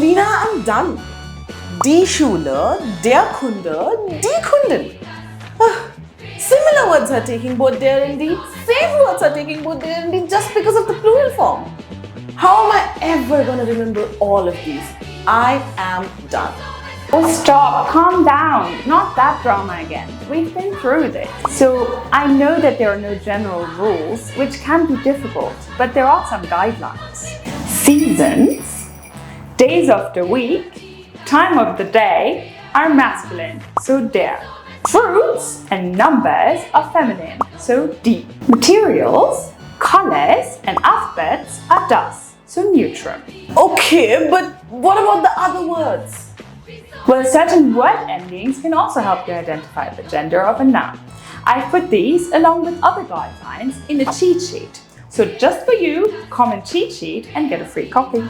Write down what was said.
Alina, I'm done. Die Schule, der Kunde, die Kundin. Similar words are taking both there and die. Same words are taking both there and die just because of the plural form. How am I ever going to remember all of these? I am done. Oh, stop, calm down. Not that drama again. We've been through this. So I know that there are no general rules, which can be difficult, but there are some guidelines. Seasons, days of the week, time of the day are masculine, so der. Fruits and numbers are feminine, so die. Materials, colors and alphabets are das, so neutral. Okay, but what about the other words? Well, certain word endings can also help you identify the gender of a noun. I've put these along with other guidelines in a cheat sheet. So just for you, comment cheat sheet and get a free copy.